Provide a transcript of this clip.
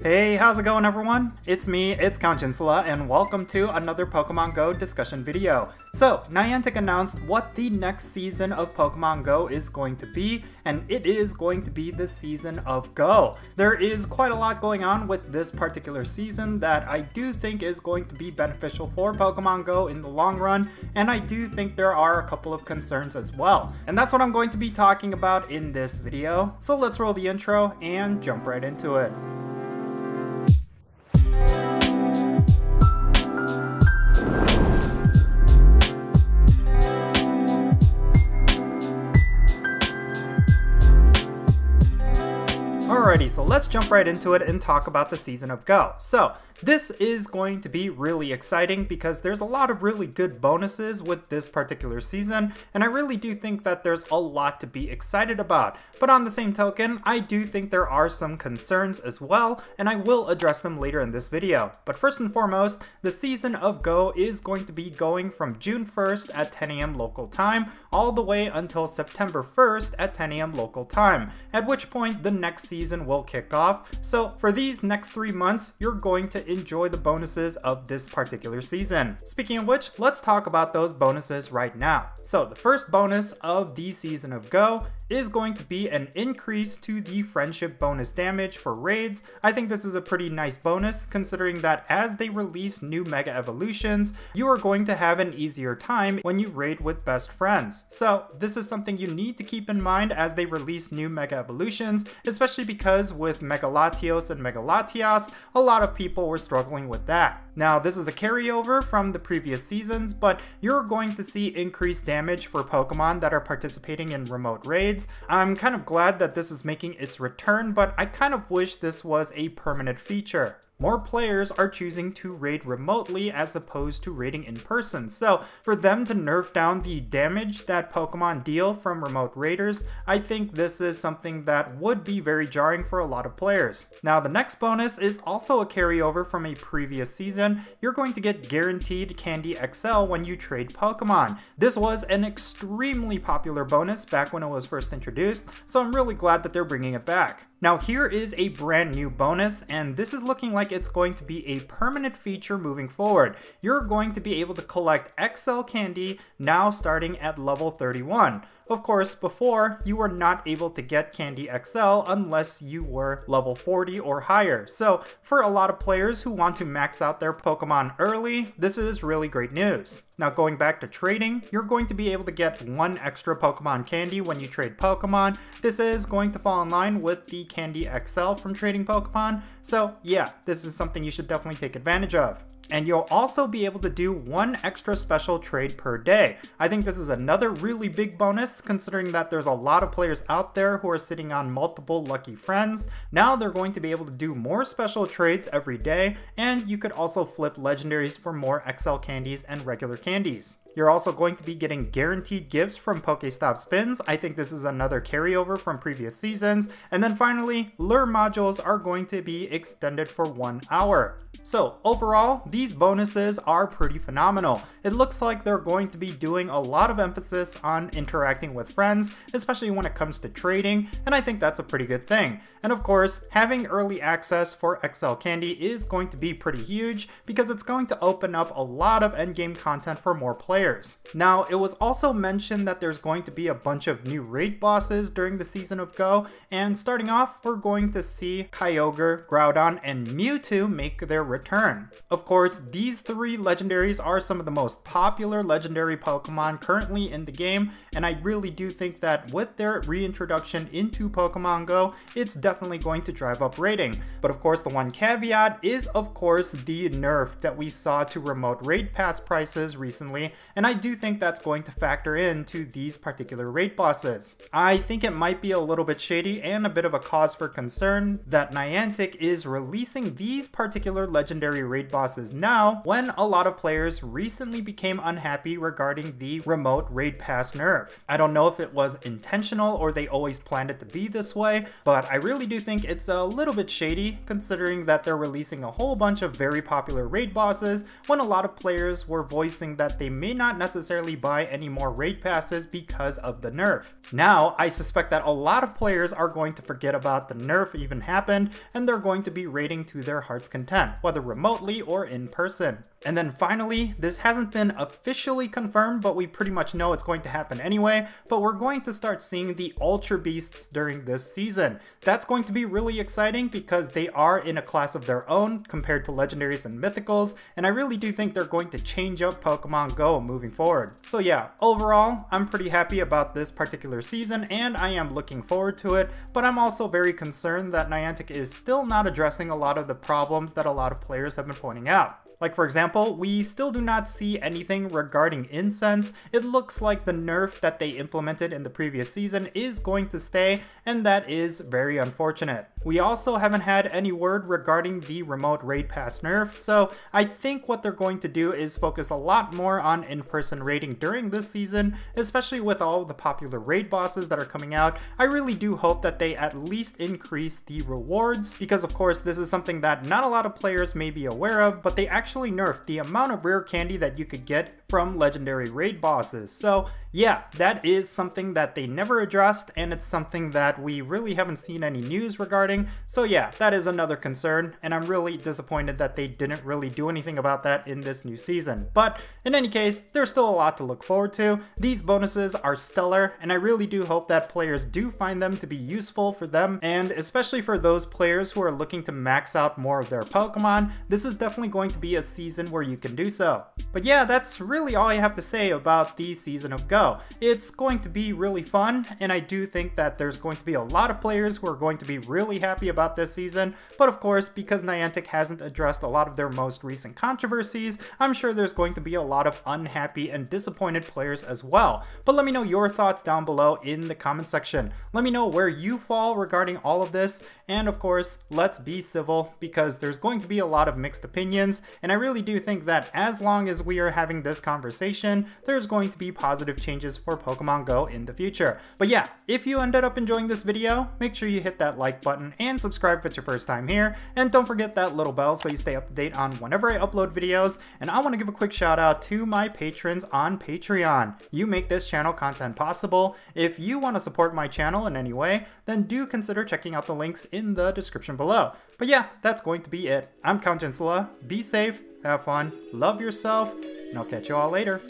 Hey, how's it going everyone? It's me, it's Count Jinsula, and welcome to another Pokemon Go discussion video. So, Niantic announced what the next season of Pokemon Go is going to be, and it is going to be the season of Go. There is quite a lot going on with this particular season that I do think is going to be beneficial for Pokemon Go in the long run, and I do think there are a couple of concerns as well. And that's what I'm going to be talking about in this video. So let's roll the intro and jump right into it. Alrighty, so let's jump right into it and talk about the season of Go. So, this is going to be really exciting because there's a lot of really good bonuses with this particular season, and I really do think that there's a lot to be excited about. But on the same token, I do think there are some concerns as well, and I will address them later in this video. But first and foremost, the season of Go is going to be going from June 1st at 10 AM local time, all the way until September 1st at 10 AM local time, at which point the next season will kick off. So for these next 3 months, you're going to enjoy the bonuses of this particular season. Speaking of which, let's talk about those bonuses right now. So the first bonus of the season of Go is going to be an increase to the friendship bonus damage for raids. I think this is a pretty nice bonus considering that as they release new mega evolutions, you are going to have an easier time when you raid with best friends. So this is something you need to keep in mind as they release new mega evolutions, especially because with Mega Latios and Mega Latias, a lot of people were struggling with that. Now, this is a carryover from the previous seasons, but you're going to see increased damage for Pokemon that are participating in remote raids. I'm kind of glad that this is making its return, but I kind of wish this was a permanent feature. More players are choosing to raid remotely as opposed to raiding in person, so for them to nerf down the damage that Pokemon deal from remote raiders, I think this is something that would be very jarring for a lot of players. Now, the next bonus is also a carryover from a previous season. You're going to get guaranteed Candy XL when you trade Pokemon. This was an extremely popular bonus back when it was first introduced, so I'm really glad that they're bringing it back. Now, here is a brand new bonus, and this is looking like it's going to be a permanent feature moving forward. You're going to be able to collect XL candy now starting at level 31. Of course, before, you were not able to get Candy XL unless you were level 40 or higher. So, for a lot of players who want to max out their Pokemon early, this is really great news. Now, going back to trading, you're going to be able to get 1 extra Pokemon candy when you trade Pokemon. This is going to fall in line with the Candy XL from trading Pokemon. So yeah, this is something you should definitely take advantage of. And you'll also be able to do 1 extra special trade per day. I think this is another really big bonus considering that there's a lot of players out there who are sitting on multiple lucky friends. Now they're going to be able to do more special trades every day, and you could also flip legendaries for more XL candies and regular candies. You're also going to be getting guaranteed gifts from Pokestop spins. I think this is another carryover from previous seasons. And then finally, lure modules are going to be extended for 1 hour. So overall, these bonuses are pretty phenomenal. It looks like they're going to be doing a lot of emphasis on interacting with friends, especially when it comes to trading, and I think that's a pretty good thing. And of course, having early access for XL candy is going to be pretty huge because it's going to open up a lot of endgame content for more players. Now, it was also mentioned that there's going to be a bunch of new raid bosses during the season of Go, and starting off, we're going to see Kyogre, Groudon, and Mewtwo make their return. Of course, these 3 legendaries are some of the most popular legendary Pokemon currently in the game, and I really do think that with their reintroduction into Pokemon Go, it's definitely going to drive up rating. But of course, the one caveat is of course the nerf that we saw to remote raid pass prices recently, and I do think that's going to factor into these particular raid bosses. I think it might be a little bit shady and a bit of a cause for concern that Niantic is releasing these particular legendary raid bosses now when a lot of players recently became unhappy regarding the remote raid pass nerf. I don't know if it was intentional or they always planned it to be this way, but I really really do think it's a little bit shady, considering that they're releasing a whole bunch of very popular raid bosses when a lot of players were voicing that they may not necessarily buy any more raid passes because of the nerf. Now, I suspect that a lot of players are going to forget about the nerf even happened, and they're going to be raiding to their heart's content, whether remotely or in person. And then finally, this hasn't been officially confirmed, but we pretty much know it's going to happen anyway, but we're going to start seeing the Ultra Beasts during this season. That's going to be really exciting because they are in a class of their own compared to legendaries and mythicals, and I really do think they're going to change up Pokemon Go moving forward. So yeah, overall, I'm pretty happy about this particular season and I am looking forward to it, but I'm also very concerned that Niantic is still not addressing a lot of the problems that a lot of players have been pointing out. Like for example, we still do not see anything regarding incense. It looks like the nerf that they implemented in the previous season is going to stay, and that is very unfortunate. We also haven't had any word regarding the remote raid pass nerf, so I think what they're going to do is focus a lot more on in-person raiding during this season, especially with all of the popular raid bosses that are coming out. I really do hope that they at least increase the rewards, because of course this is something that not a lot of players may be aware of, but they actually nerfed the amount of rare candy that you could get from legendary raid bosses. So yeah, that is something that they never addressed, and it's something that we really haven't seen any news regarding. So yeah, that is another concern, and I'm really disappointed that they didn't really do anything about that in this new season. But in any case, there's still a lot to look forward to. These bonuses are stellar, and I really do hope that players do find them to be useful for them, and especially for those players who are looking to max out more of their Pokemon, this is definitely going to be a season where you can do so. But yeah, that's really all I have to say about the season of Go. It's going to be really fun, and I do think that there's going to be a lot of players who are going to be really happy about this season, but of course, because Niantic hasn't addressed a lot of their most recent controversies, I'm sure there's going to be a lot of unhappy and disappointed players as well. But let me know your thoughts down below in the comment section. Let me know where you fall regarding all of this, and of course, let's be civil, because there's going to be a lot of mixed opinions, and I really do think that as long as we are having this conversation, there's going to be positive changes for Pokemon Go in the future. But yeah, if you ended up enjoying this video, make sure you hit that like button and subscribe if it's your first time here, and don't forget that little bell so you stay up to date on whenever I upload videos. And I want to give a quick shout out to my patrons on Patreon. You make this channel content possible. If you want to support my channel in any way, then do consider checking out the links in the description below. But yeah, that's going to be it. I'm Count Jinsula. Be safe, have fun, love yourself, and I'll catch you all later.